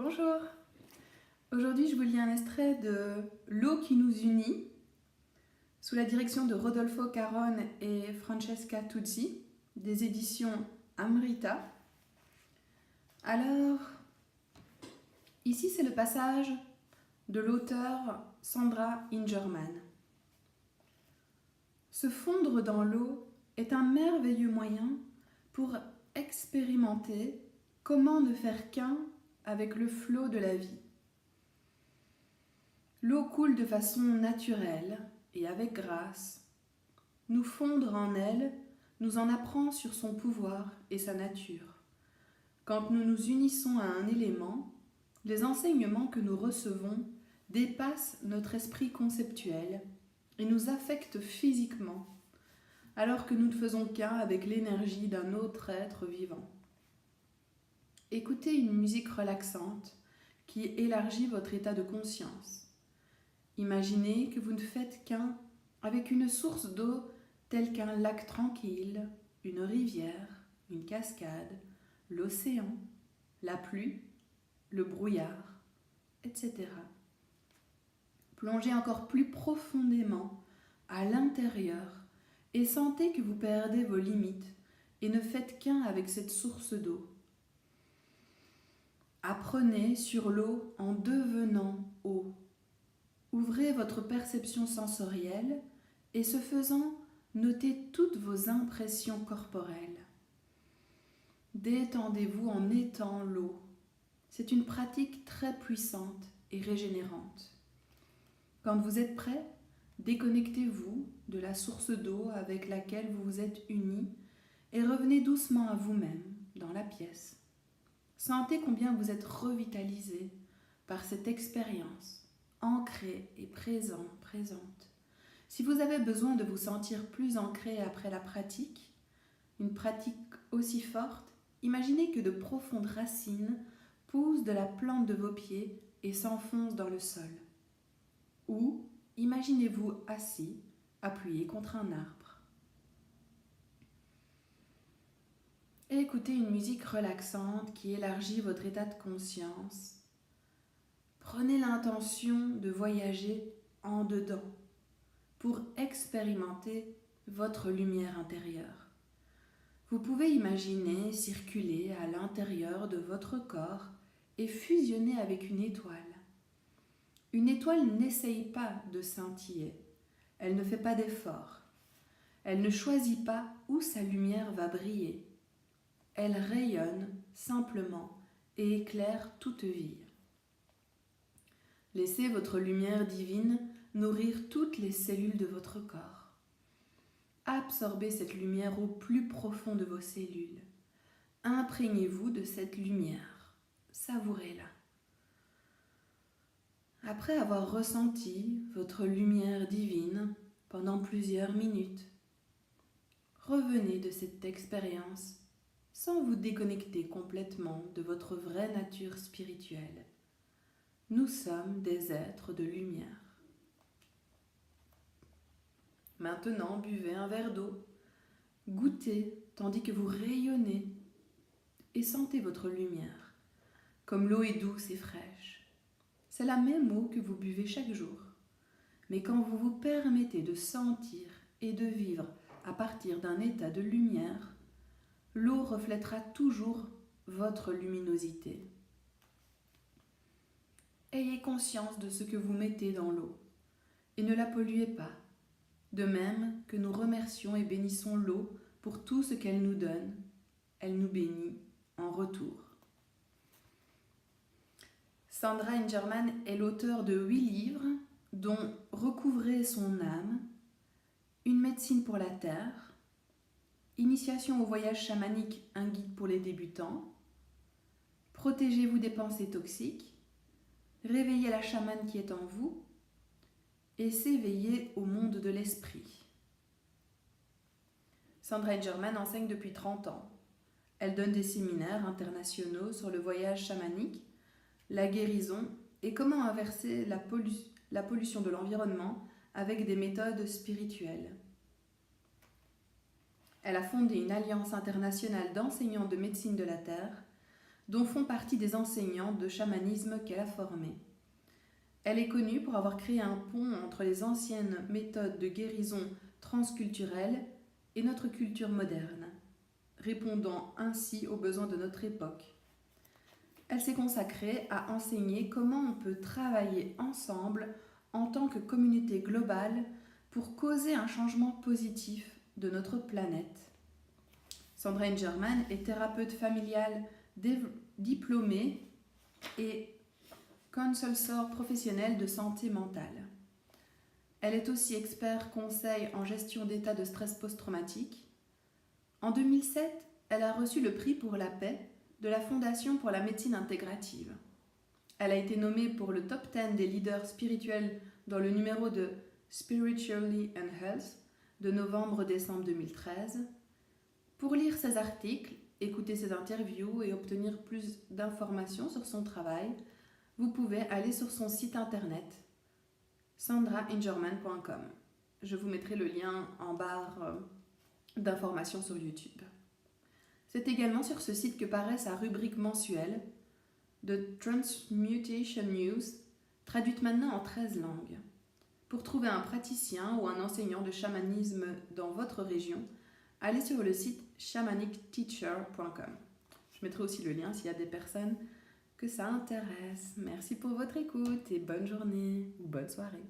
Bonjour. Aujourd'hui, je vous lis un extrait de L'eau qui nous unit, sous la direction de Rodolfo Carone et Francesca Tuzzi, des éditions Amrita. Alors, ici c'est le passage de l'auteur Sandra Ingerman. Se fondre dans l'eau est un merveilleux moyen pour expérimenter comment ne faire qu'un avec le flot de la vie. L'eau coule de façon naturelle et avec grâce. Nous fondre en elle nous en apprend sur son pouvoir et sa nature. Quand nous nous unissons à un élément, les enseignements que nous recevons dépassent notre esprit conceptuel et nous affectent physiquement, alors que nous ne faisons qu'un avec l'énergie d'un autre être vivant. Écoutez une musique relaxante qui élargit votre état de conscience. Imaginez que vous ne faites qu'un avec une source d'eau telle qu'un lac tranquille, une rivière, une cascade, l'océan, la pluie, le brouillard, etc. Plongez encore plus profondément à l'intérieur et sentez que vous perdez vos limites et ne faites qu'un avec cette source d'eau. Apprenez sur l'eau en devenant eau. Ouvrez votre perception sensorielle et ce faisant, notez toutes vos impressions corporelles. Détendez-vous en étant l'eau. C'est une pratique très puissante et régénérante. Quand vous êtes prêt, déconnectez-vous de la source d'eau avec laquelle vous vous êtes unis et revenez doucement à vous-même dans la pièce. Sentez combien vous êtes revitalisé par cette expérience, ancrée et présente. Si vous avez besoin de vous sentir plus ancré après la pratique, une pratique aussi forte, imaginez que de profondes racines poussent de la plante de vos pieds et s'enfoncent dans le sol. Ou imaginez-vous assis, appuyé contre un arbre. Et écoutez une musique relaxante qui élargit votre état de conscience. Prenez l'intention de voyager en dedans pour expérimenter votre lumière intérieure. Vous pouvez imaginer circuler à l'intérieur de votre corps et fusionner avec une étoile. Une étoile n'essaye pas de scintiller, elle ne fait pas d'effort. Elle ne choisit pas où sa lumière va briller. Elle rayonne simplement et éclaire toute vie. Laissez votre lumière divine nourrir toutes les cellules de votre corps. Absorbez cette lumière au plus profond de vos cellules. Imprégnez-vous de cette lumière. Savourez-la. Après avoir ressenti votre lumière divine pendant plusieurs minutes, revenez de cette expérience sans vous déconnecter complètement de votre vraie nature spirituelle. Nous sommes des êtres de lumière. Maintenant, buvez un verre d'eau, goûtez tandis que vous rayonnez et sentez votre lumière, comme l'eau est douce et fraîche. C'est la même eau que vous buvez chaque jour, mais quand vous vous permettez de sentir et de vivre à partir d'un état de lumière, l'eau reflètera toujours votre luminosité. Ayez conscience de ce que vous mettez dans l'eau et ne la polluez pas, de même que nous remercions et bénissons l'eau pour tout ce qu'elle nous donne. Elle nous bénit en retour. Sandra Ingerman est l'auteure de 8 livres, dont Recouvrer son âme, Une médecine pour la terre, Initiation au voyage chamanique, un guide pour les débutants, Protégez-vous des pensées toxiques, Réveillez la chamane qui est en vous et s'éveiller au monde de l'esprit. Sandra Ingerman enseigne depuis 30 ans. Elle donne des séminaires internationaux sur le voyage chamanique, la guérison et comment inverser la pollution de l'environnement avec des méthodes spirituelles. Elle a fondé une alliance internationale d'enseignants de médecine de la Terre dont font partie des enseignants de chamanisme qu'elle a formés. Elle est connue pour avoir créé un pont entre les anciennes méthodes de guérison transculturelle et notre culture moderne, répondant ainsi aux besoins de notre époque. Elle s'est consacrée à enseigner comment on peut travailler ensemble en tant que communauté globale pour causer un changement positif de notre planète. Sandra Ingerman est thérapeute familiale diplômée et consultant professionnel de santé mentale. Elle est aussi expert conseil en gestion d'état de stress post-traumatique. En 2007, elle a reçu le prix pour la paix de la Fondation pour la médecine intégrative. Elle a été nommée pour le top 10 des leaders spirituels dans le numéro de Spiritually and Health de novembre-décembre 2013. Pour lire ses articles, écouter ses interviews et obtenir plus d'informations sur son travail, vous pouvez aller sur son site internet sandraingerman.com. Je vous mettrai le lien en barre d'informations sur YouTube. C'est également sur ce site que paraît sa rubrique mensuelle The Transmutation News, traduite maintenant en 13 langues. Pour trouver un praticien ou un enseignant de chamanisme dans votre région, allez sur le site shamanicteacher.com. Je mettrai aussi le lien s'il y a des personnes que ça intéresse. Merci pour votre écoute et bonne journée ou bonne soirée.